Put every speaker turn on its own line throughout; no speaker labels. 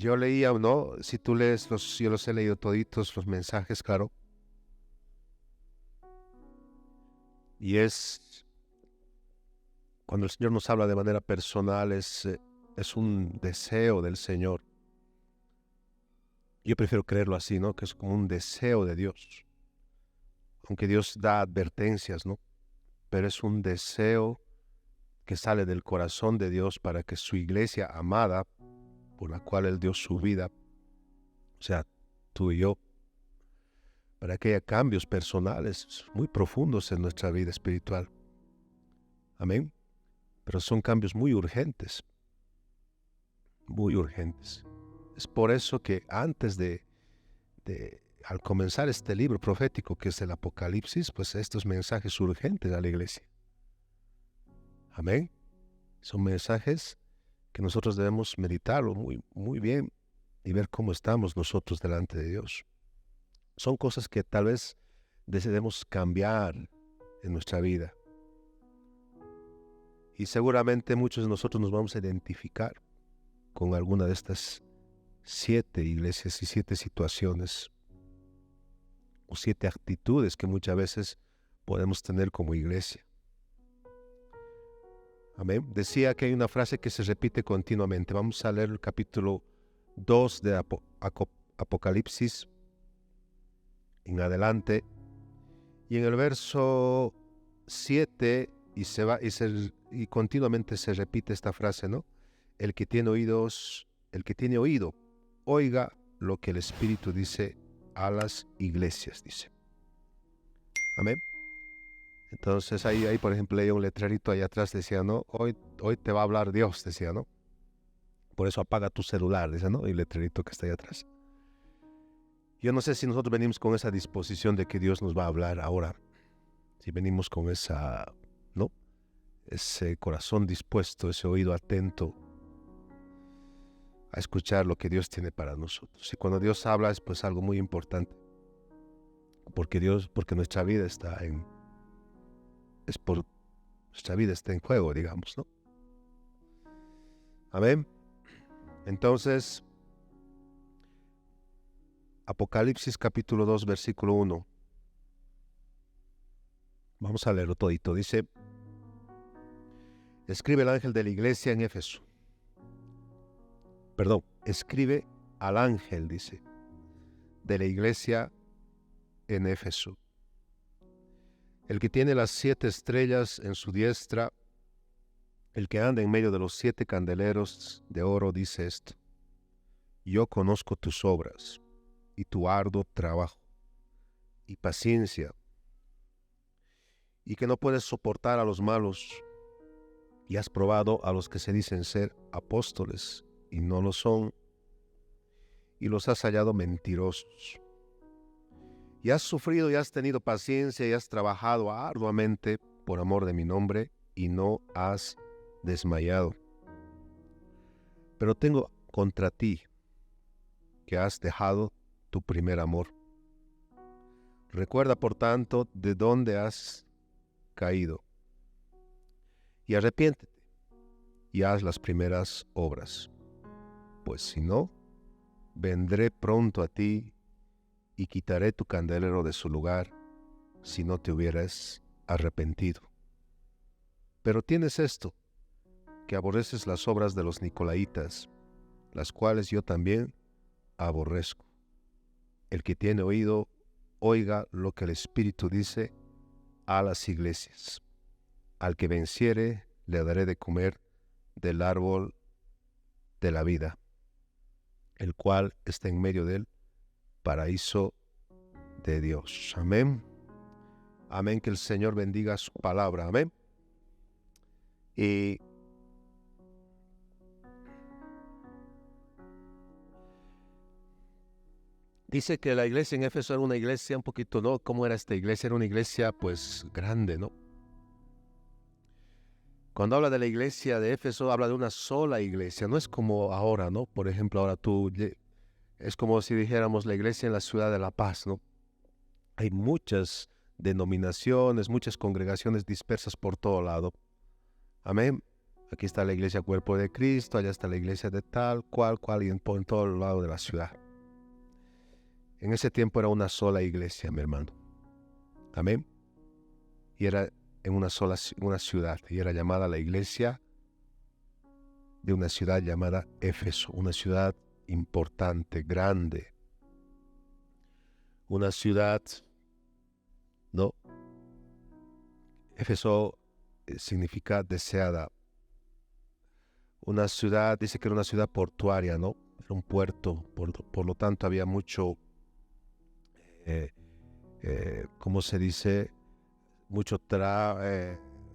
Yo leía, ¿no? Si tú lees yo los he leído toditos, los mensajes, claro. Y es, cuando el Señor nos habla de manera personal, es un deseo del Señor. Yo prefiero creerlo así, ¿no? Que es como un deseo de Dios. Aunque Dios da advertencias, ¿no? Pero es un deseo que sale del corazón de Dios para que su iglesia amada, por la cual Él dio su vida, o sea, tú y yo, para que haya cambios personales muy profundos en nuestra vida espiritual. Amén. Pero son cambios muy urgentes, muy urgentes. Es por eso que antes al comenzar este libro profético que es el Apocalipsis, pues estos mensajes urgentes a la iglesia. Amén. Son mensajes que nosotros debemos meditarlo muy, muy bien y ver cómo estamos nosotros delante de Dios. Son cosas que tal vez decidimos cambiar en nuestra vida. Y seguramente muchos de nosotros nos vamos a identificar con alguna de estas 7 iglesias y 7 situaciones o 7 actitudes que muchas veces podemos tener como iglesia. Amén. Decía que hay una frase que se repite continuamente. Vamos a leer el capítulo 2 de Apocalipsis en adelante. Y en el verso 7 y continuamente se repite esta frase, ¿no? El que tiene oído, oiga lo que el Espíritu dice a las iglesias, dice. Amén. Entonces ahí por ejemplo, leía un letrerito ahí atrás, decía, ¿no? Hoy te va a hablar Dios, decía, ¿no? Por eso apaga tu celular, dice, ¿no? El letrerito que está ahí atrás. Yo no sé si nosotros venimos con esa disposición de que Dios nos va a hablar ahora. Si venimos con esa, ¿no? Ese corazón dispuesto, ese oído atento a escuchar lo que Dios tiene para nosotros. Y cuando Dios habla es pues algo muy importante. Porque nuestra vida nuestra vida está en juego, digamos, ¿no? Amén. Entonces, Apocalipsis capítulo 2, versículo 1. Vamos a leerlo todito. Dice, escribe el ángel de la iglesia en Éfeso. Escribe al ángel, dice, de la iglesia en Éfeso. El que tiene las 7 estrellas en su diestra, el que anda en medio de los 7 candeleros de oro, dice esto. Yo conozco tus obras y tu arduo trabajo y paciencia, y que no puedes soportar a los malos, y has probado a los que se dicen ser apóstoles y no lo son, y los has hallado mentirosos. Y has sufrido y has tenido paciencia y has trabajado arduamente por amor de mi nombre y no has desmayado. Pero tengo contra ti que has dejado tu primer amor. Recuerda, por tanto, de dónde has caído y arrepiéntete y haz las primeras obras. Pues si no, vendré pronto a ti y quitaré tu candelero de su lugar si no te hubieras arrepentido. Pero tienes esto, que aborreces las obras de los nicolaítas, las cuales yo también aborrezco. El que tiene oído, oiga lo que el Espíritu dice a las iglesias. Al que venciere, le daré de comer del árbol de la vida, el cual está en medio del paraíso de Dios. Amén. Amén, que el Señor bendiga su palabra. Amén. Y dice que la iglesia en Éfeso era una iglesia un poquito, ¿no? ¿Cómo era esta iglesia? Era una iglesia pues grande, ¿no? Cuando habla de la iglesia de Éfeso, habla de una sola iglesia. No es como ahora, ¿no? Por ejemplo, ahora es como si dijéramos la iglesia en la ciudad de La Paz, ¿no? Hay muchas denominaciones, muchas congregaciones dispersas por todo lado. Amén. Aquí está la iglesia Cuerpo de Cristo, allá está la iglesia de tal, cual, y en todo el lado de la ciudad. En ese tiempo era una sola iglesia, mi hermano. Amén. Y era en una ciudad, y era llamada la iglesia de una ciudad llamada Éfeso, una ciudad importante, grande, una ciudad, ¿no? Éfeso significa deseada. Una ciudad, dice que era una ciudad portuaria, ¿no? Era un puerto, por lo tanto había mucho, ¿cómo se dice?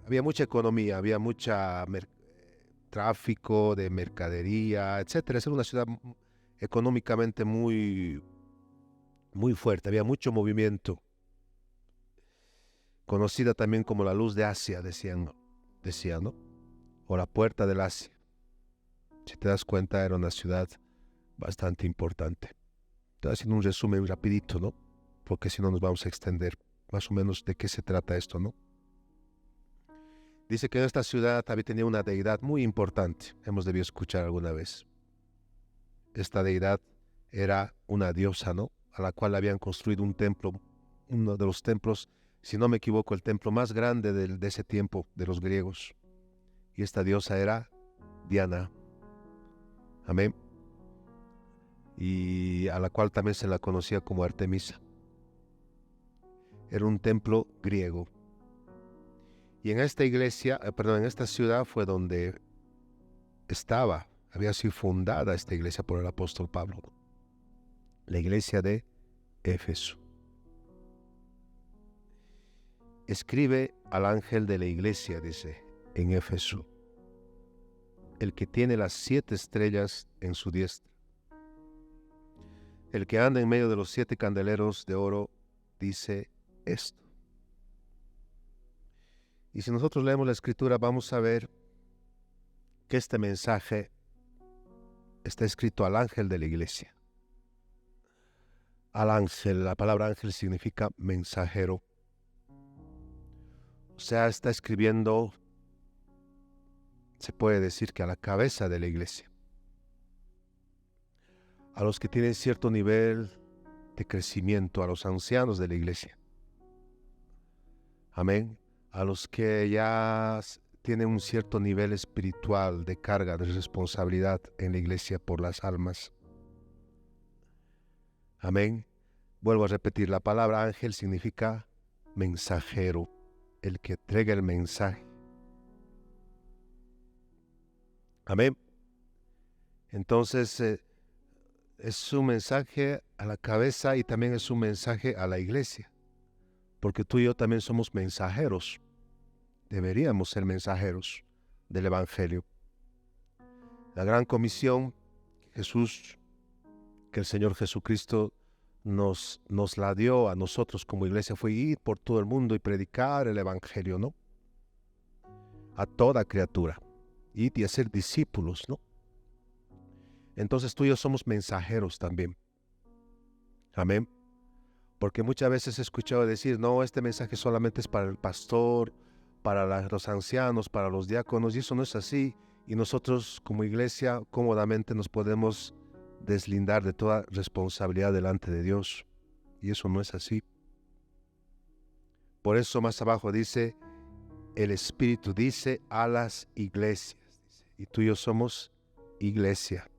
Había mucha economía, había mucha tráfico de mercadería, etcétera. Era una ciudad económicamente muy, muy fuerte, había mucho movimiento. Conocida también como la luz de Asia, decían, ¿no? O la puerta del Asia. Si te das cuenta, era una ciudad bastante importante. Estoy haciendo un resumen rapidito, ¿no? Porque si no nos vamos a extender más o menos de qué se trata esto, ¿no? Dice que en esta ciudad tenía una deidad muy importante, hemos debido escuchar alguna vez. Esta deidad era una diosa, ¿no? A la cual habían construido un templo, uno de los templos, si no me equivoco, el templo más grande de ese tiempo, de los griegos. Y esta diosa era Diana. Amén. Y a la cual también se la conocía como Artemisa. Era un templo griego. Y en esta en esta ciudad fue donde había sido fundada esta iglesia por el apóstol Pablo, ¿no? La iglesia de Éfeso. Escribe al ángel de la iglesia, dice, en Éfeso, el que tiene las 7 estrellas en su diestra, el que anda en medio de los 7 candeleros de oro, dice esto. Y si nosotros leemos la escritura, vamos a ver que este mensaje está escrito al ángel de la iglesia. Al ángel, la palabra ángel significa mensajero. O sea, está escribiendo, se puede decir que a la cabeza de la iglesia. A los que tienen cierto nivel de crecimiento, a los ancianos de la iglesia. Amén. A los que ya tienen un cierto nivel espiritual de carga, de responsabilidad en la iglesia por las almas. Amén. Vuelvo a repetir, la palabra ángel significa mensajero, el que entrega el mensaje. Amén. Entonces, es un mensaje a la cabeza y también es un mensaje a la iglesia. Porque tú y yo también somos mensajeros. Deberíamos ser mensajeros del Evangelio. La gran comisión que el Señor Jesucristo nos la dio a nosotros como iglesia fue ir por todo el mundo y predicar el Evangelio, ¿no? A toda criatura. Ir y hacer discípulos, ¿no? Entonces tú y yo somos mensajeros también. Amén. Porque muchas veces he escuchado decir, no, este mensaje solamente es para el pastor, para los ancianos, para los diáconos, y eso no es así. Y nosotros como iglesia cómodamente nos podemos deslindar de toda responsabilidad delante de Dios. Y eso no es así. Por eso más abajo dice, el Espíritu dice a las iglesias. Y tú y yo somos iglesia.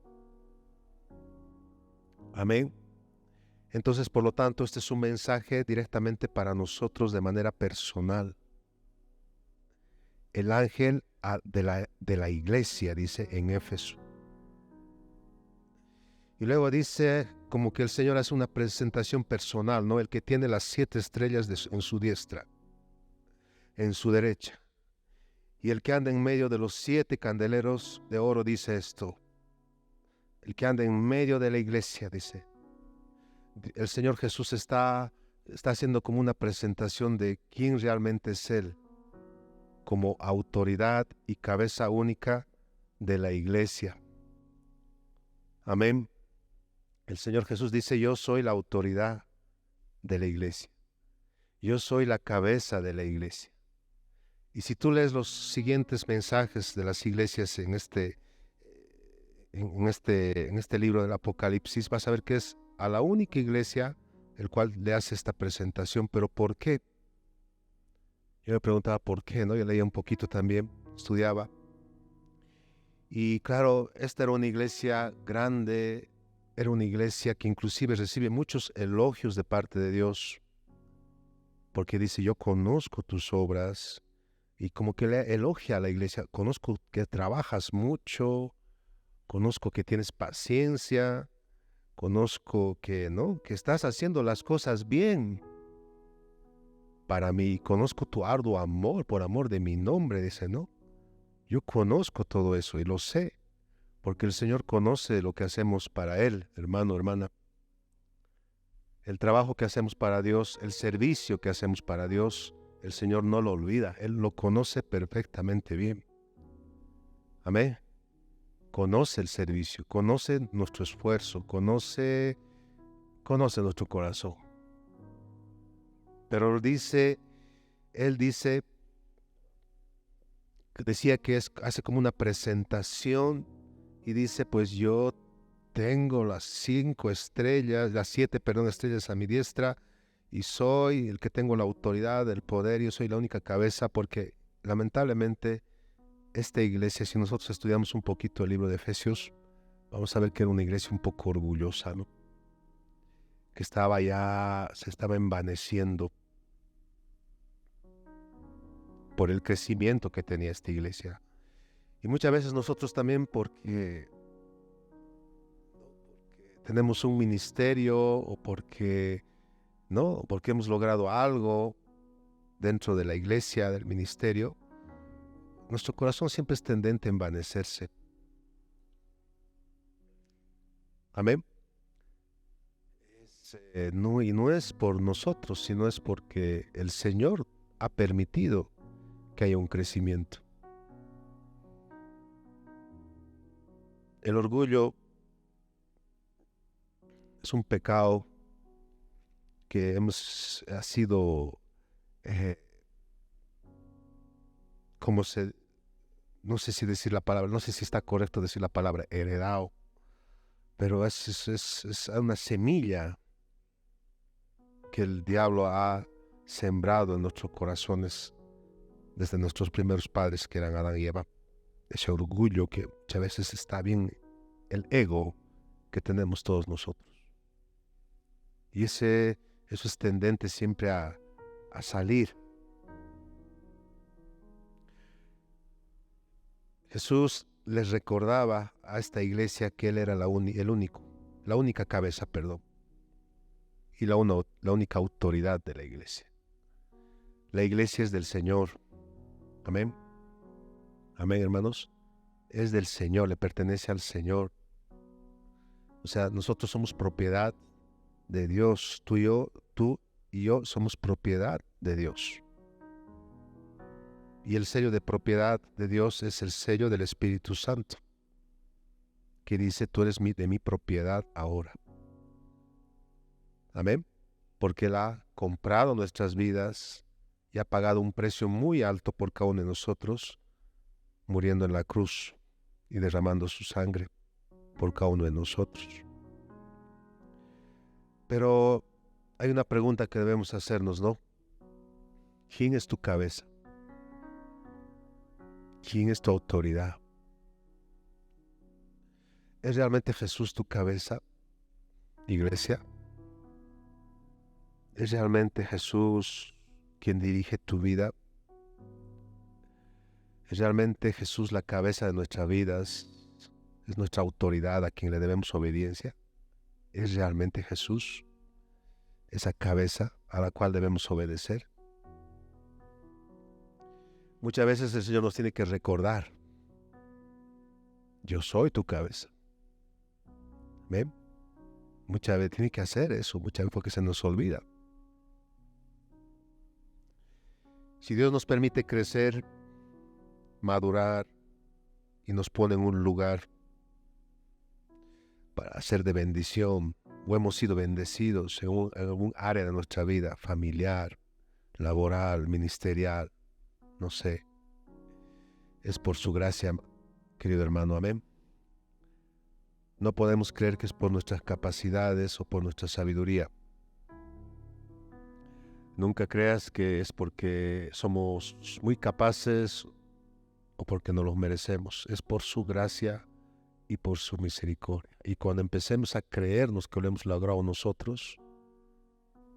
Amén. Entonces, por lo tanto, este es un mensaje directamente para nosotros de manera personal. El ángel de la iglesia, dice en Éfeso. Y luego dice como que el Señor hace una presentación personal, ¿no? El que tiene las 7 estrellas en su diestra, en su derecha. Y el que anda en medio de los 7 candeleros de oro dice esto. El que anda en medio de la iglesia, dice. El Señor Jesús está haciendo como una presentación de quién realmente es Él, como autoridad y cabeza única de la iglesia. Amén. El Señor Jesús dice, yo soy la autoridad de la iglesia. Yo soy la cabeza de la iglesia. Y si tú lees los siguientes mensajes de las iglesias en este libro del Apocalipsis, vas a ver que es a la única iglesia el cual le hace esta presentación. ¿Pero por qué? Yo me preguntaba por qué, ¿no? Yo leía un poquito también, estudiaba. Y claro, esta era una iglesia grande, era una iglesia que inclusive recibe muchos elogios de parte de Dios, porque dice, yo conozco tus obras, y como que le elogia a la iglesia, conozco que trabajas mucho, conozco que tienes paciencia, conozco que, ¿no?, que estás haciendo las cosas bien para mí, conozco tu arduo amor por amor de mi nombre, dice, ¿no? Yo conozco todo eso y lo sé, porque el Señor conoce lo que hacemos para Él, hermano, hermana. El trabajo que hacemos para Dios, el servicio que hacemos para Dios, el Señor no lo olvida, Él lo conoce perfectamente bien. Amén. Conoce el servicio, conoce nuestro esfuerzo, conoce nuestro corazón. Pero Él decía que hace como una presentación y dice, pues yo tengo las 7 estrellas a mi diestra y soy el que tengo la autoridad, el poder, yo soy la única cabeza, porque lamentablemente esta iglesia, si nosotros estudiamos un poquito el libro de Efesios, vamos a ver que era una iglesia un poco orgullosa, ¿no? Que se estaba envaneciendo por el crecimiento que tenía esta iglesia. Y muchas veces nosotros también, porque tenemos un ministerio o porque hemos logrado algo dentro de la iglesia, del ministerio, nuestro corazón siempre es tendente a envanecerse. Amén. Y no es por nosotros, sino es porque el Señor ha permitido que haya un crecimiento. El orgullo es un pecado que ha sido, no sé si decir la palabra, no sé si está correcto decir la palabra heredado, pero es una semilla que el diablo ha sembrado en nuestros corazones desde nuestros primeros padres, que eran Adán y Eva. Ese orgullo que muchas veces está bien, el ego que tenemos todos nosotros. Y eso es tendente siempre a salir. Jesús les recordaba a esta iglesia que Él era la única cabeza, y la única autoridad de la iglesia. La iglesia es del Señor. Amén. Amén, hermanos. Es del Señor, le pertenece al Señor. O sea, nosotros somos propiedad de Dios. Tú y yo somos propiedad de Dios. Y el sello de propiedad de Dios es el sello del Espíritu Santo, que dice, tú eres de mi propiedad ahora. Amén. Porque Él ha comprado nuestras vidas y ha pagado un precio muy alto por cada uno de nosotros, muriendo en la cruz y derramando su sangre por cada uno de nosotros. Pero hay una pregunta que debemos hacernos, ¿no? ¿Quién es tu cabeza? ¿Quién es tu autoridad? ¿Es realmente Jesús tu cabeza, iglesia? ¿Es realmente Jesús quien dirige tu vida? ¿Es realmente Jesús la cabeza de nuestras vidas? ¿Es nuestra autoridad a quien le debemos obediencia? ¿Es realmente Jesús esa cabeza a la cual debemos obedecer? Muchas veces el Señor nos tiene que recordar, yo soy tu cabeza. ¿Ven? Muchas veces tiene que hacer eso, muchas veces porque se nos olvida. Si Dios nos permite crecer, madurar y nos pone en un lugar para ser de bendición, o hemos sido bendecidos en algún área de nuestra vida, familiar, laboral, ministerial, no sé. Es por su gracia, querido hermano, amén. No podemos creer que es por nuestras capacidades o por nuestra sabiduría. Nunca creas que es porque somos muy capaces o porque no los merecemos. Es por su gracia y por su misericordia. Y cuando empecemos a creernos que lo hemos logrado nosotros,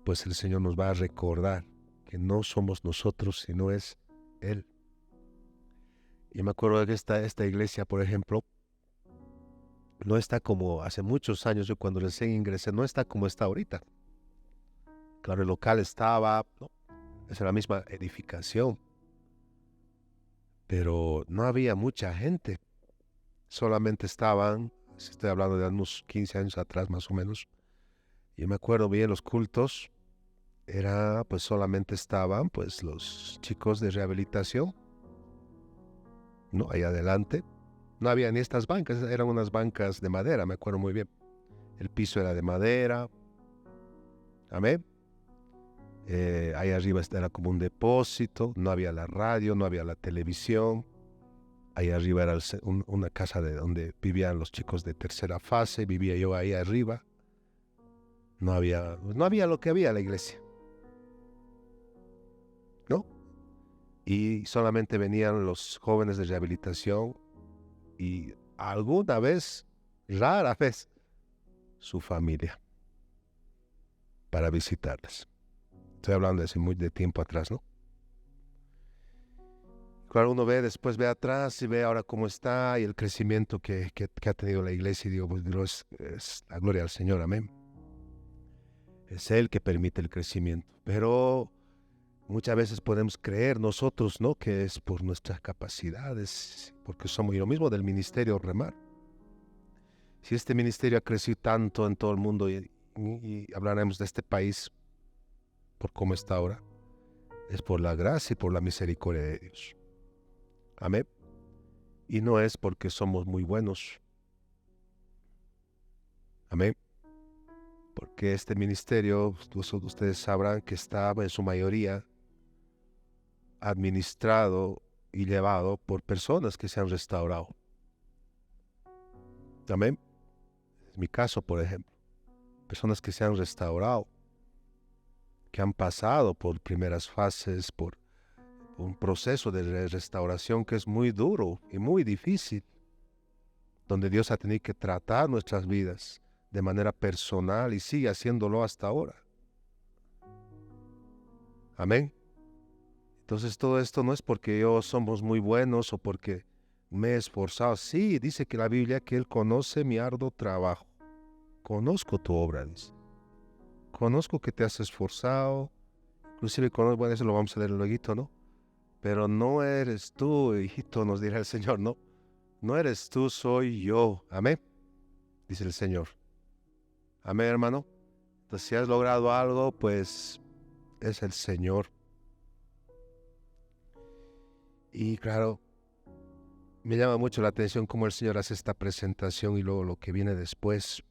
pues el Señor nos va a recordar que no somos nosotros, sino es Él. Y me acuerdo de que esta iglesia, por ejemplo, no está como hace muchos años, yo cuando recién ingresé, no está como está ahorita. Claro, el local estaba, ¿no? Es la misma edificación, pero no había mucha gente. Solamente estaban, estoy hablando de unos 15 años atrás más o menos, y me acuerdo bien los cultos, pues solamente estaban pues los chicos de rehabilitación, ¿no? Ahí adelante. No había ni estas bancas, eran unas bancas de madera, me acuerdo muy bien. El piso era de madera, amén. Ahí arriba era como un depósito, no había la radio, no había la televisión. Ahí arriba era una casa de donde vivían los chicos de tercera fase, vivía yo ahí arriba. No había lo que había en la iglesia, ¿no? Y solamente venían los jóvenes de rehabilitación y alguna vez, rara vez, su familia para visitarles. Estoy hablando de tiempo atrás, ¿no? Claro, uno después ve atrás y ve ahora cómo está y el crecimiento que ha tenido la iglesia y digo, pues es la gloria al Señor, amén. Es Él que permite el crecimiento, pero muchas veces podemos creer nosotros, ¿no? Que es por nuestras capacidades, porque somos, y lo mismo del ministerio Remar. Si este ministerio ha crecido tanto en todo el mundo y hablaremos de este país por cómo está ahora, es por la gracia y por la misericordia de Dios. Amén. Y no es porque somos muy buenos. Amén. Porque este ministerio, ustedes sabrán que estaba en su mayoría administrado y llevado por personas que se han restaurado. Amén. Es mi caso, por ejemplo. Personas que se han restaurado, que han pasado por primeras fases, por un proceso de restauración que es muy duro y muy difícil, donde Dios ha tenido que tratar nuestras vidas de manera personal y sigue haciéndolo hasta ahora. Amén. Entonces todo esto no es porque somos muy buenos o porque me he esforzado. Sí, dice que la Biblia que Él conoce mi arduo trabajo. Conozco tu obra, dice. Conozco que te has esforzado. Inclusive conozco, bueno, eso lo vamos a leer luego, ¿no? Pero no eres tú, hijito, nos dirá el Señor, ¿no? No eres tú, soy yo. Amén, dice el Señor. Amén, hermano. Entonces, si has logrado algo, pues es el Señor. Y claro, me llama mucho la atención cómo el Señor hace esta presentación y luego lo que viene después.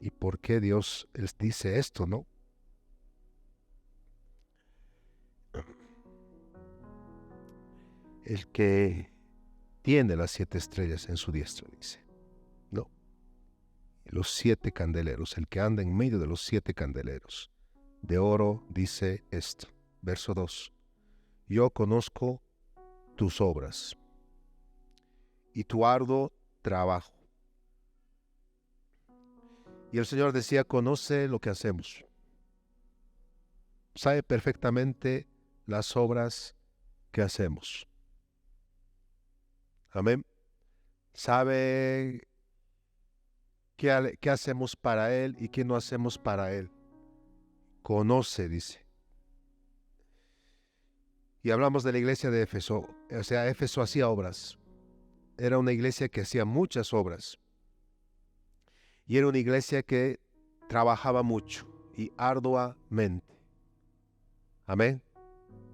Y por qué Dios dice esto, ¿no? El que tiene las 7 estrellas en su diestra, dice. No. Los 7 candeleros, el que anda en medio de los 7 candeleros de oro, dice esto. Verso 2. Yo conozco tus obras y tu arduo trabajo. Y el Señor decía, conoce lo que hacemos. Sabe perfectamente las obras que hacemos. Amén. Sabe qué hacemos para Él y qué no hacemos para Él. Conoce, dice. Y hablamos de la iglesia de Éfeso. O sea, Éfeso hacía obras. Era una iglesia que hacía muchas obras. Y era una iglesia que trabajaba mucho y arduamente. Amén.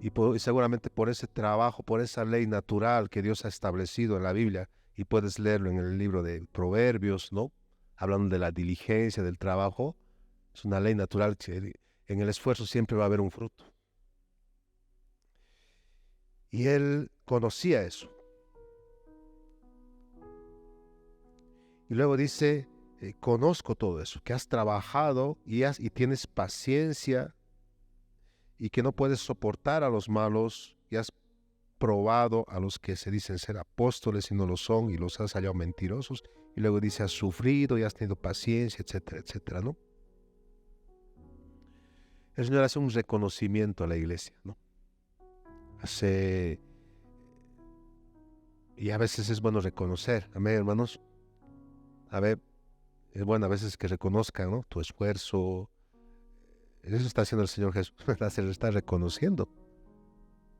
Y seguramente por ese trabajo, por esa ley natural que Dios ha establecido en la Biblia, y puedes leerlo en el libro de Proverbios, ¿no? Hablando de la diligencia, del trabajo, es una ley natural que en el esfuerzo siempre va a haber un fruto. Y él conocía eso. Y luego dice, conozco todo eso, que has trabajado y tienes paciencia y que no puedes soportar a los malos y has probado a los que se dicen ser apóstoles y no lo son y los has hallado mentirosos. Y luego dice, has sufrido y has tenido paciencia, etcétera, etcétera, ¿no? El Señor hace un reconocimiento a la iglesia, ¿no? Y a veces es bueno reconocer, amén, hermanos. A ver, es bueno a veces que reconozcan, ¿no? Tu esfuerzo. Eso está haciendo el Señor Jesús, ¿verdad? Se le está reconociendo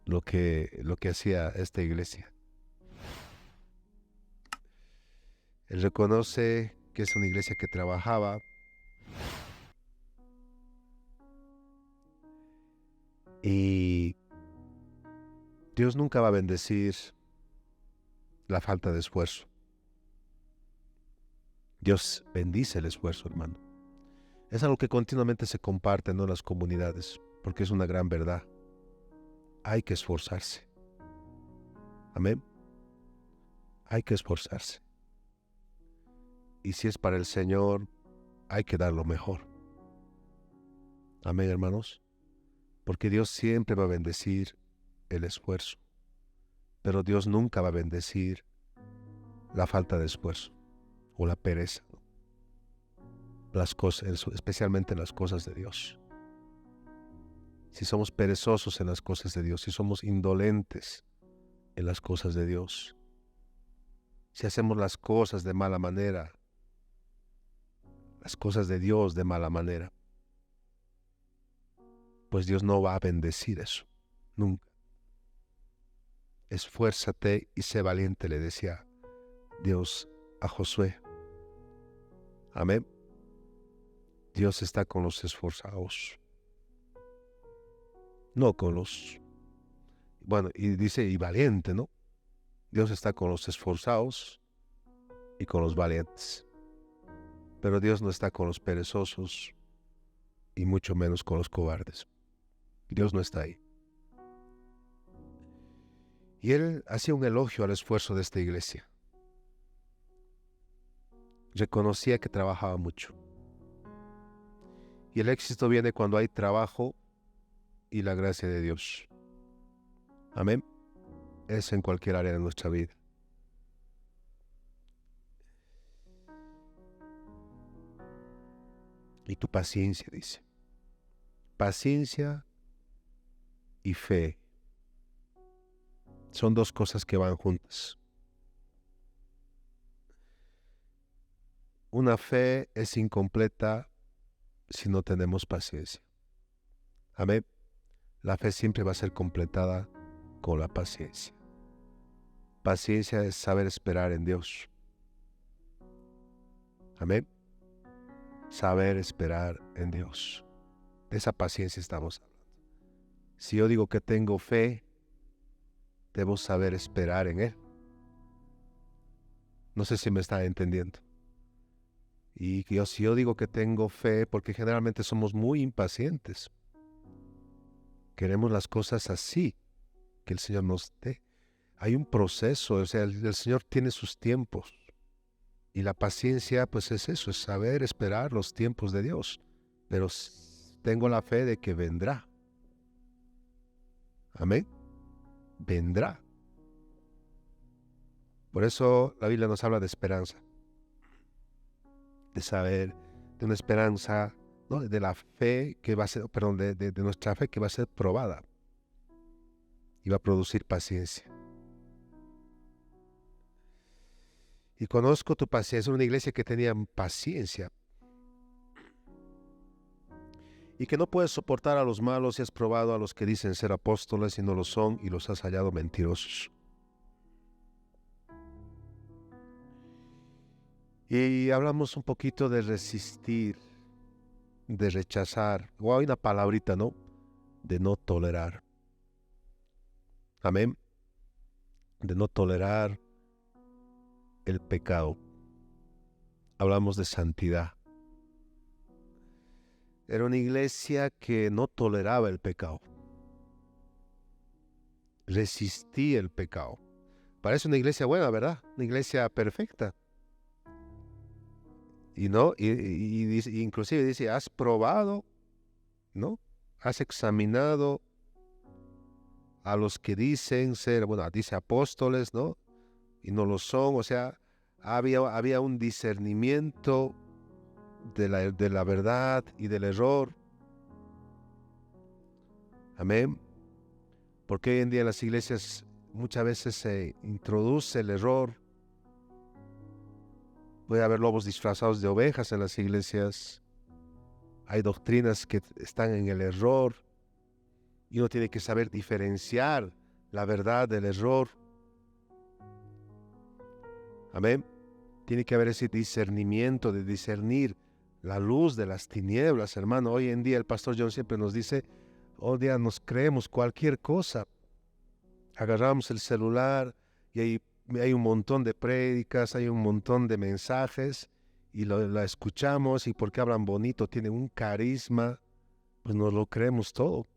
lo que hacía esta iglesia. Él reconoce que es una iglesia que trabajaba y Dios nunca va a bendecir la falta de esfuerzo. Dios bendice el esfuerzo, hermano. Es algo que continuamente se comparte, ¿no?, en las comunidades, porque es una gran verdad. Hay que esforzarse. Amén. Hay que esforzarse. Y si es para el Señor, hay que dar lo mejor. Amén, hermanos. Porque Dios siempre va a bendecir el esfuerzo. Pero Dios nunca va a bendecir la falta de esfuerzo o la pereza. Las cosas, especialmente las cosas de Dios. Si somos perezosos en las cosas de Dios, si somos indolentes en las cosas de Dios, si hacemos las cosas de mala manera, las cosas de Dios de mala manera, pues Dios no va a bendecir eso, nunca. Esfuérzate y sé valiente, le decía Dios a Josué. Amén. Dios está con los esforzados, no con los... Bueno, y dice, y valiente, ¿no? Dios está con los esforzados y con los valientes. Pero Dios no está con los perezosos y mucho menos con los cobardes. Dios no está ahí. Y él hacía un elogio al esfuerzo de esta iglesia. Reconocía que trabajaba mucho. Y el éxito viene cuando hay trabajo y la gracia de Dios. Amén. Es en cualquier área de nuestra vida. Y tu paciencia, dice. Paciencia y fe son dos cosas que van juntas. Una fe es incompleta si no tenemos paciencia. Amén. La fe siempre va a ser completada con la paciencia. Paciencia es saber esperar en Dios. Amén. Saber esperar en Dios. De esa paciencia estamos hablando. Si yo digo que tengo fe, debo saber esperar en Él. No sé si me está entendiendo. Y si yo digo que tengo fe, porque generalmente somos muy impacientes. Queremos las cosas así, que el Señor nos dé. Hay un proceso, o sea, el Señor tiene sus tiempos. Y la paciencia, pues es eso, es saber esperar los tiempos de Dios. Pero tengo la fe de que vendrá. Amén. Vendrá. Por eso la Biblia nos habla de esperanza. De saber, de una esperanza, ¿no?, de la fe que va a ser, perdón, de nuestra fe que va a ser probada. Y va a producir paciencia. Y conozco tu paciencia. Una iglesia que tenía paciencia. Y que no puedes soportar a los malos y has probado a los que dicen ser apóstoles y no lo son y los has hallado mentirosos. Y hablamos un poquito de resistir, de rechazar, o hay una palabrita, ¿no?, de no tolerar. Amén. De no tolerar el pecado. Hablamos de santidad. Era una iglesia que no toleraba el pecado. resistí el pecado. Parece una iglesia buena, ¿verdad? Una iglesia perfecta. Y no, inclusive dice, has probado, ¿no? Has examinado a los que dicen ser, bueno, dice apóstoles, ¿no? Y no lo son, o sea, había un discernimiento de la verdad y del error. Amén. Porque hoy en día en las iglesias muchas veces se introduce el error. Puede haber lobos disfrazados de ovejas en las iglesias. Hay doctrinas que están en el error. Y uno tiene que saber diferenciar la verdad del error. Amén. Tiene que haber ese discernimiento de discernir la luz de las tinieblas, hermano. Hoy en día el pastor John siempre nos dice, hoy día nos creemos cualquier cosa. Agarramos el celular y hay un montón de prédicas, hay un montón de mensajes y la escuchamos y porque hablan bonito, tienen un carisma, pues nos lo creemos todo.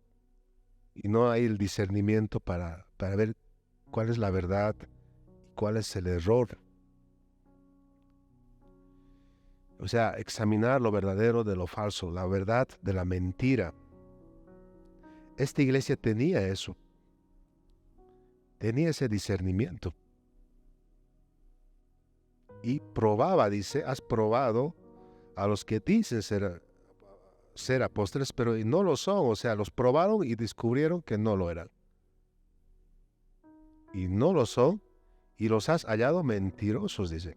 Y no hay el discernimiento para ver cuál es la verdad y cuál es el error. O sea, examinar lo verdadero de lo falso, la verdad de la mentira. Esta iglesia tenía eso. Tenía ese discernimiento. Y probaba, dice, has probado a los que dicen ser apóstoles, pero no lo son. O sea, los probaron y descubrieron que no lo eran. Y no lo son, y los has hallado mentirosos, dice.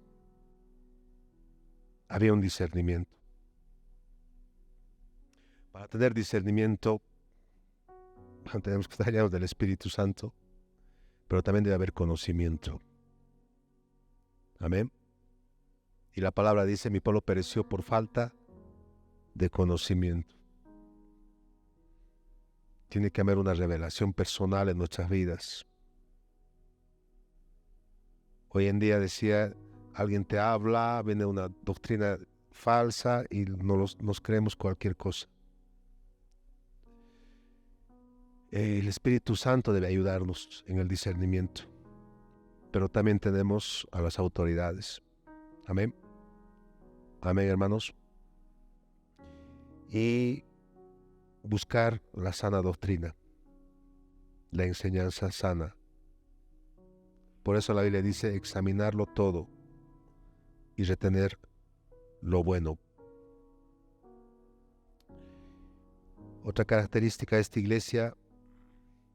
Había un discernimiento. Para tener discernimiento, tenemos que estar llenos del Espíritu Santo, pero también debe haber conocimiento. Amén. Y la palabra dice, mi pueblo pereció por falta de conocimiento. Tiene que haber una revelación personal en nuestras vidas. Hoy en día decía, alguien te habla, viene una doctrina falsa y nos creemos cualquier cosa. El Espíritu Santo debe ayudarnos en el discernimiento, pero también tenemos a las autoridades. Amén. Amén, hermanos. Y buscar la sana doctrina, la enseñanza sana. Por eso la Biblia dice examinarlo todo y retener lo bueno. Otra característica de esta iglesia,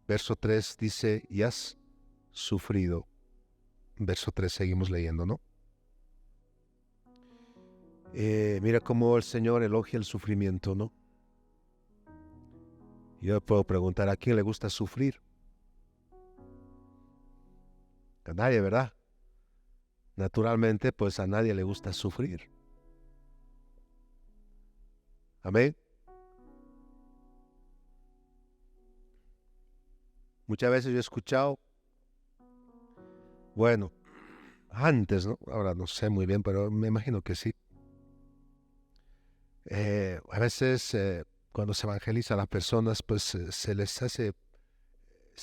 verso 3 dice, y has sufrido. Verso 3 seguimos leyendo, ¿no? Mira cómo el Señor elogia el sufrimiento, ¿no? Yo puedo preguntar, ¿a quién le gusta sufrir? A nadie, ¿verdad? Naturalmente, pues a nadie le gusta sufrir. Amén. Muchas veces yo he escuchado, bueno, antes, ¿no? Ahora no sé muy bien, pero me imagino que sí. A veces cuando se evangeliza a las personas, pues se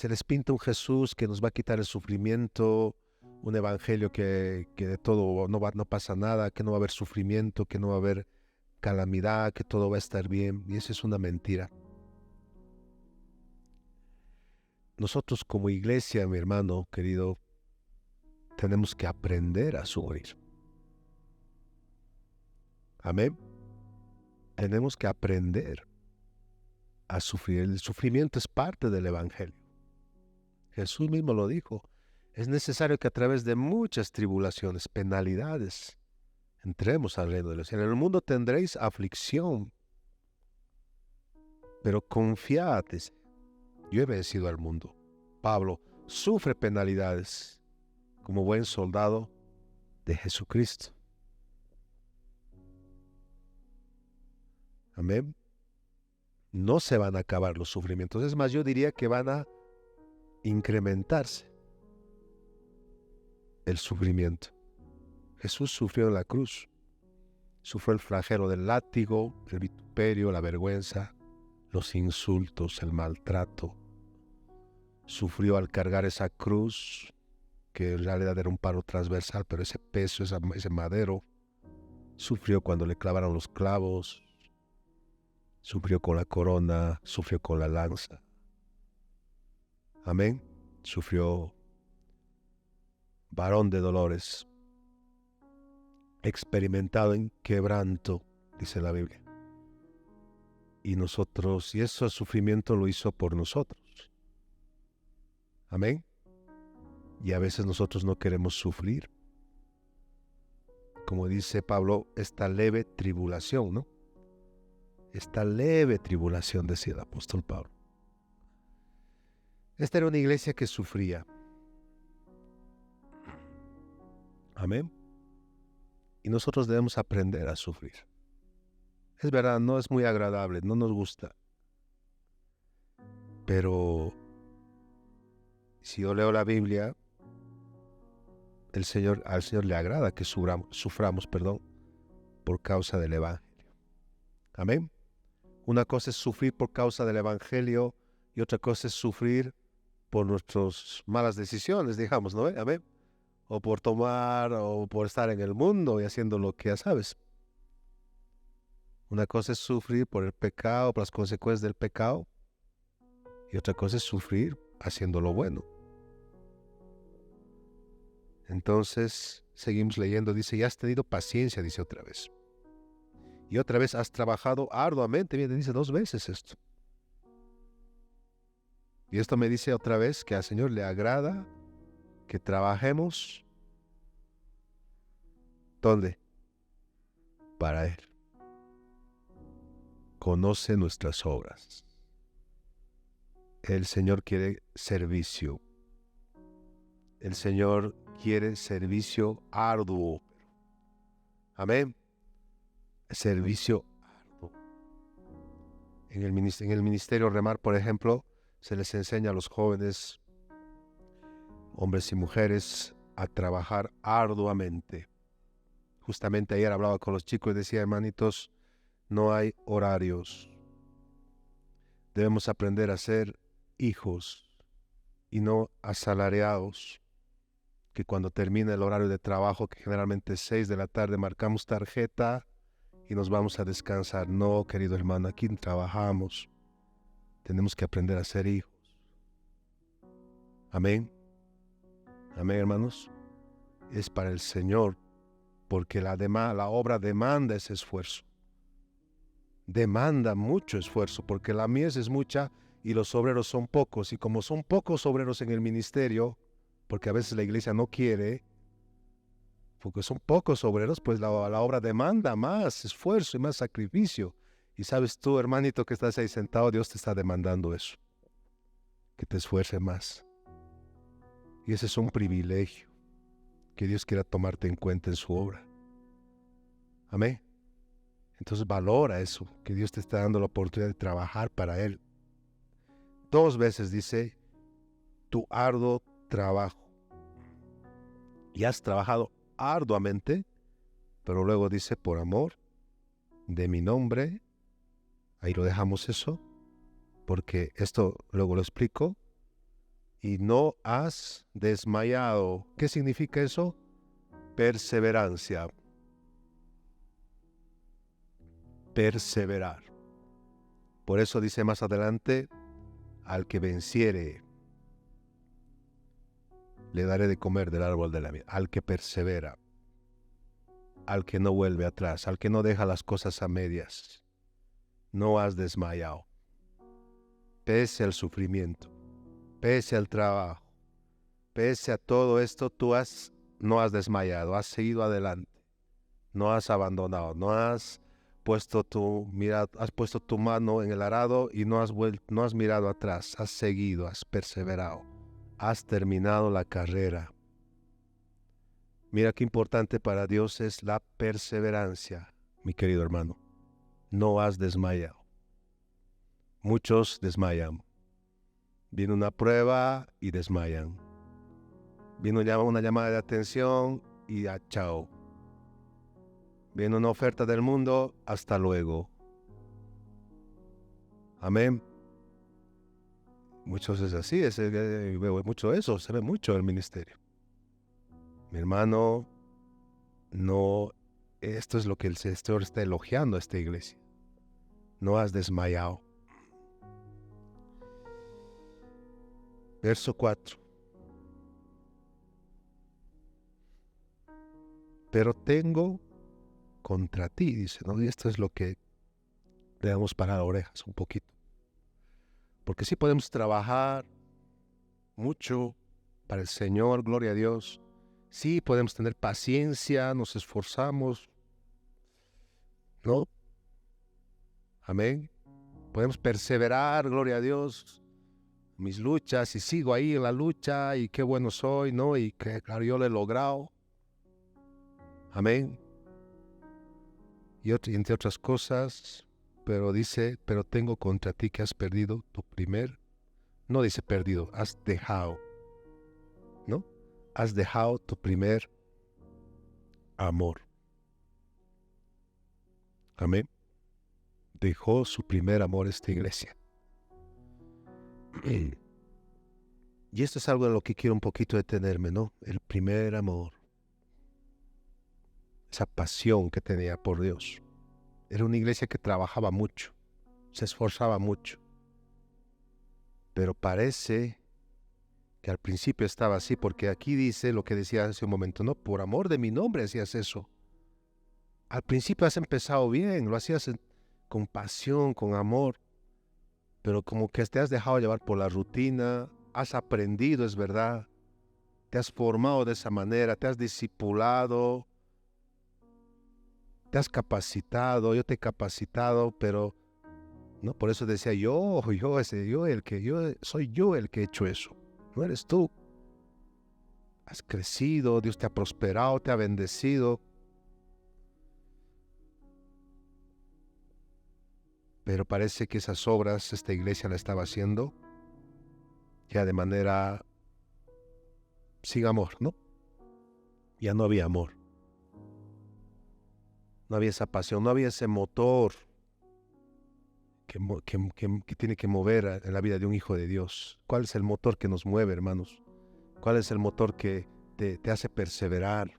les pinta un Jesús que nos va a quitar el sufrimiento, un evangelio que de todo no pasa nada, que no va a haber sufrimiento, que no va a haber calamidad, que todo va a estar bien. Y eso es una mentira. Nosotros como iglesia, mi hermano querido, tenemos que aprender a sufrir. Amén. Tenemos que aprender a sufrir. El sufrimiento es parte del evangelio. Jesús mismo lo dijo. Es necesario que a través de muchas tribulaciones, penalidades, entremos al reino de los cielos. En el mundo tendréis aflicción, pero confiad, yo he vencido al mundo. Pablo sufre penalidades como buen soldado de Jesucristo. Amén. No se van a acabar los sufrimientos. Es más, yo diría que van a incrementarse el sufrimiento. Jesús sufrió en la cruz. Sufrió el flagelo del látigo, el vituperio, la vergüenza, los insultos, el maltrato. sufrió al cargar esa cruz, que en realidad era un palo transversal, pero ese peso, ese madero, sufrió cuando le clavaron los clavos, sufrió con la corona, sufrió con la lanza. Amén. Sufrió varón de dolores, experimentado en quebranto, dice la Biblia. Y nosotros, y ese sufrimiento lo hizo por nosotros. Amén. Y a veces nosotros no queremos sufrir. Como dice Pablo, esta leve tribulación, ¿no? Esta leve tribulación, decía el apóstol Pablo. Esta era una iglesia que sufría. Amén. Y nosotros debemos aprender a sufrir. Es verdad, no es muy agradable, no nos gusta. Pero si yo leo la Biblia, al Señor le agrada que suframos, por causa del Evangelio. Amén. Una cosa es sufrir por causa del Evangelio y otra cosa es sufrir por nuestras malas decisiones, digamos, ¿no? Amén. O por tomar, o por estar en el mundo y haciendo lo que ya sabes. Una cosa es sufrir por el pecado, por las consecuencias del pecado, y otra cosa es sufrir haciendo lo bueno. Entonces, seguimos leyendo, dice, y has tenido paciencia, dice otra vez. Y otra vez has trabajado arduamente, bien, dice 2 veces esto. Y esto me dice otra vez que al Señor le agrada que trabajemos. ¿Dónde? Para Él. Conoce nuestras obras. El Señor quiere servicio. El Señor quiere servicio arduo. Amén. Servicio arduo. En el ministerio Remar, por ejemplo, se les enseña a los jóvenes, hombres y mujeres, a trabajar arduamente. Justamente ayer hablaba con los chicos y decía, hermanitos, no hay horarios. Debemos aprender a ser hijos y no asalariados, que cuando termina el horario de trabajo, que generalmente es 6 de la tarde, marcamos tarjeta y nos vamos a descansar. No, querido hermano, aquí trabajamos. Tenemos que aprender a ser hijos. Amén. Amén, hermanos. Es para el Señor, porque la obra demanda ese esfuerzo. Demanda mucho esfuerzo, porque la mies es mucha y los obreros son pocos. Y como son pocos obreros en el ministerio, porque a veces la iglesia no quiere, porque son pocos obreros, pues la obra demanda más esfuerzo y más sacrificio. Y sabes tú, hermanito, que estás ahí sentado, Dios te está demandando eso, que te esfuerce más. Y ese es un privilegio, que Dios quiera tomarte en cuenta en su obra. Amén. Entonces valora eso, que Dios te está dando la oportunidad de trabajar para Él. 2 veces dice, tu arduo trabajo. Y has trabajado arduamente, pero luego dice, por amor de mi nombre. Ahí lo dejamos eso, porque esto luego lo explico. Y no has desmayado. ¿Qué significa eso? Perseverancia. Perseverar. Por eso dice más adelante, al que venciere, le daré de comer del árbol de la vida. Al que persevera, al que no vuelve atrás, al que no deja las cosas a medias, no has desmayado. Pese al sufrimiento, pese al trabajo, pese a todo esto, no has desmayado, has seguido adelante, no has abandonado, no has puesto tu mano en el arado y no has mirado atrás, has seguido, has perseverado, has terminado la carrera. Mira qué importante para Dios es la perseverancia, mi querido hermano. No has desmayado. Muchos desmayan. Viene una prueba y desmayan. Viene una llamada de atención y chao. Viene una oferta del mundo, hasta luego. Amén. Muchos es así, veo mucho eso, se ve mucho en el ministerio. Mi hermano, no, esto es lo que el Señor está elogiando a esta iglesia. No has desmayado. Verso 4. Pero tengo contra ti, dice, ¿no? Y esto es lo que le damos para orejas un poquito. Porque sí podemos trabajar mucho para el Señor, gloria a Dios. Sí podemos tener paciencia, nos esforzamos, ¿no? Amén. Podemos perseverar, gloria a Dios, mis luchas, y sigo ahí en la lucha, y qué bueno soy, ¿no? Y que, claro, yo lo he logrado. Amén. Y entre otras cosas, pero dice, pero tengo contra ti que has perdido tu primer, no dice perdido, has dejado, ¿no? Has dejado tu primer amor. Amén. Dejó su primer amor esta iglesia. Y esto es algo en lo que quiero un poquito detenerme, ¿no? El primer amor. Esa pasión que tenía por Dios. Era una iglesia que trabajaba mucho, se esforzaba mucho. Pero parece que al principio estaba así, porque aquí dice lo que decía hace un momento, ¿no? Por amor de mi nombre hacías eso. Al principio has empezado bien, lo hacías con pasión, con amor, pero como que te has dejado llevar por la rutina, has aprendido, es verdad, te has formado de esa manera, te has discipulado, te has capacitado, yo te he capacitado, pero no, por eso decía soy yo el que he hecho eso, no eres tú. Has crecido, Dios te ha prosperado, te ha bendecido. Pero parece que esas obras esta iglesia la estaba haciendo ya de manera sin amor, ¿no? Ya no había amor. No había esa pasión, no había ese motor que tiene que mover en la vida de un hijo de Dios. ¿Cuál es el motor que nos mueve, hermanos? ¿Cuál es el motor que te hace perseverar?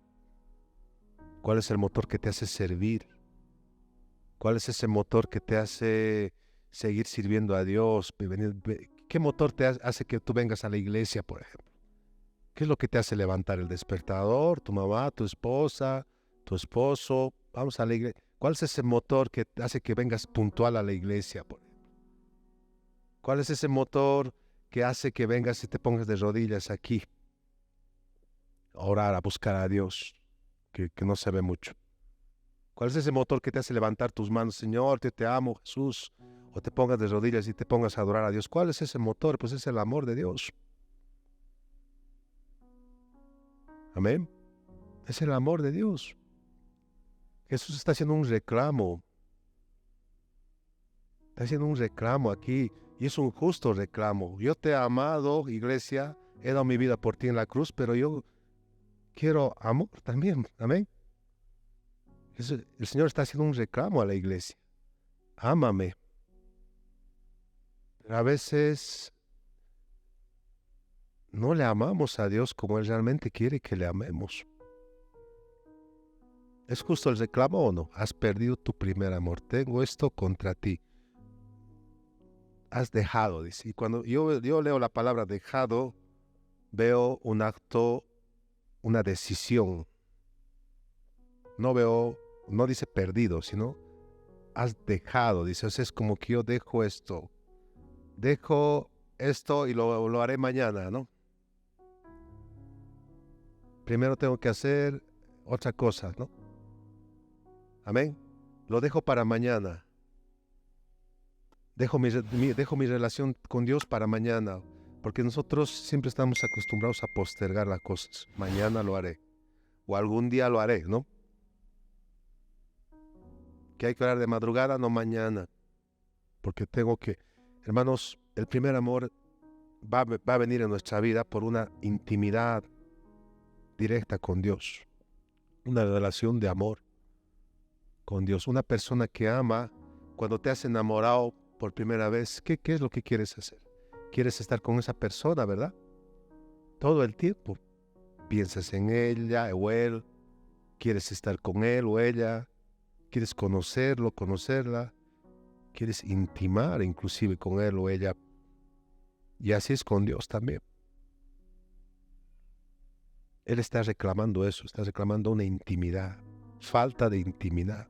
¿Cuál es el motor que te hace servir? ¿Cuál es ese motor que te hace seguir sirviendo a Dios? ¿Qué motor te hace que tú vengas a la iglesia, por ejemplo? ¿Qué es lo que te hace levantar? ¿El despertador? ¿Tu mamá? ¿Tu esposa? ¿Tu esposo? Vamos a la iglesia. ¿Cuál es ese motor que te hace que vengas puntual a la iglesia, por ejemplo? ¿Cuál es ese motor que hace que vengas y te pongas de rodillas aquí a orar, a buscar a Dios, que no se ve mucho? ¿Cuál es ese motor que te hace levantar tus manos? Señor, te amo, Jesús. O te pongas de rodillas y te pongas a adorar a Dios. ¿Cuál es ese motor? Pues es el amor de Dios. Amén. Es el amor de Dios. Jesús está haciendo un reclamo. Está haciendo un reclamo aquí. Y es un justo reclamo. Yo te he amado, iglesia. He dado mi vida por ti en la cruz. Pero yo quiero amor también. Amén. El Señor está haciendo un reclamo a la iglesia. Ámame. Pero a veces no le amamos a Dios como Él realmente quiere que le amemos. ¿Es justo el reclamo o no? Has perdido tu primer amor. Tengo esto contra ti. Has dejado, dice. Y cuando yo leo la palabra dejado, veo un acto, una decisión. No dice perdido, sino has dejado, dice. O sea, es como que yo dejo esto y lo haré mañana, ¿no? Primero tengo que hacer otra cosa, ¿no? Amén. Lo dejo para mañana. Dejo mi relación con Dios para mañana, porque nosotros siempre estamos acostumbrados a postergar las cosas. Mañana lo haré, o algún día lo haré, ¿no? Que hay que orar de madrugada, no mañana, porque hermanos, el primer amor va a venir en nuestra vida por una intimidad directa con Dios, una relación de amor con Dios. Una persona que ama, cuando te has enamorado por primera vez, ¿qué es lo que quieres hacer? quieres estar con esa persona, ¿verdad? Todo el tiempo. Piensas en ella o él, quieres estar con él o ella, quieres conocerlo, conocerla, quieres intimar inclusive con él o ella. Y así es con Dios también. Él está reclamando eso, está reclamando una intimidad, falta de intimidad.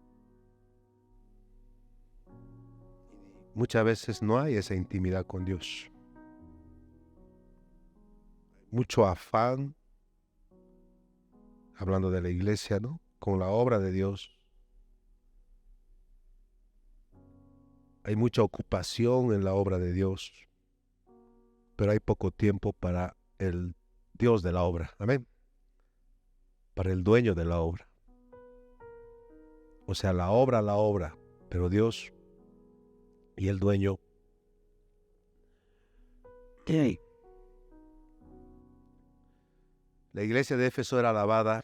Muchas veces no hay esa intimidad con Dios. Mucho afán, hablando de la iglesia, ¿no? Con la obra de Dios. Hay mucha ocupación en la obra de Dios, pero hay poco tiempo para el Dios de la obra. Amén. Para el dueño de la obra. O sea, la obra, pero Dios y el dueño. La iglesia de Éfeso era alabada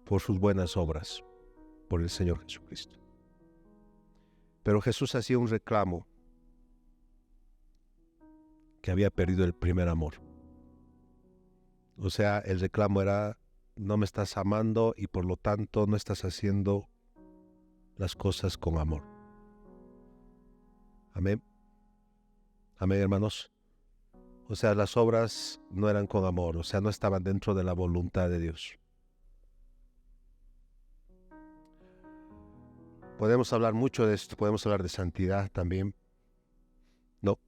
por sus buenas obras, por el Señor Jesucristo. Pero Jesús hacía un reclamo, que había perdido el primer amor. O sea, el reclamo era: no me estás amando y por lo tanto no estás haciendo las cosas con amor. Amén. Amén, hermanos. O sea, las obras no eran con amor, o sea, no estaban dentro de la voluntad de Dios. Podemos hablar mucho de esto, podemos hablar de santidad también. No.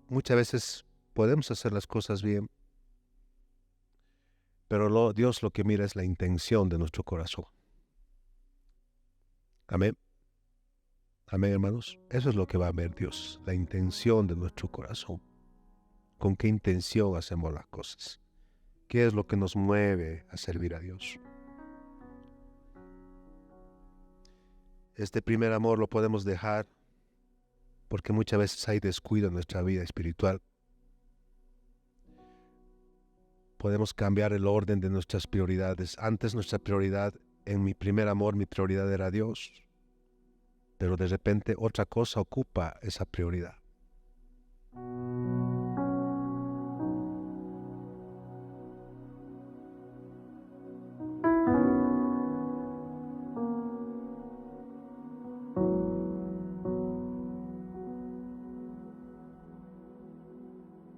Muchas veces podemos hacer las cosas bien, pero Dios lo que mira es la intención de nuestro corazón. Amén. Amén, hermanos. Eso es lo que va a ver Dios, la intención de nuestro corazón. ¿Con qué intención hacemos las cosas? ¿Qué es lo que nos mueve a servir a Dios? Este primer amor lo podemos dejar porque muchas veces hay descuido en nuestra vida espiritual. Podemos cambiar el orden de nuestras prioridades. Antes nuestra prioridad, en mi primer amor, mi prioridad era Dios. Pero de repente otra cosa ocupa esa prioridad.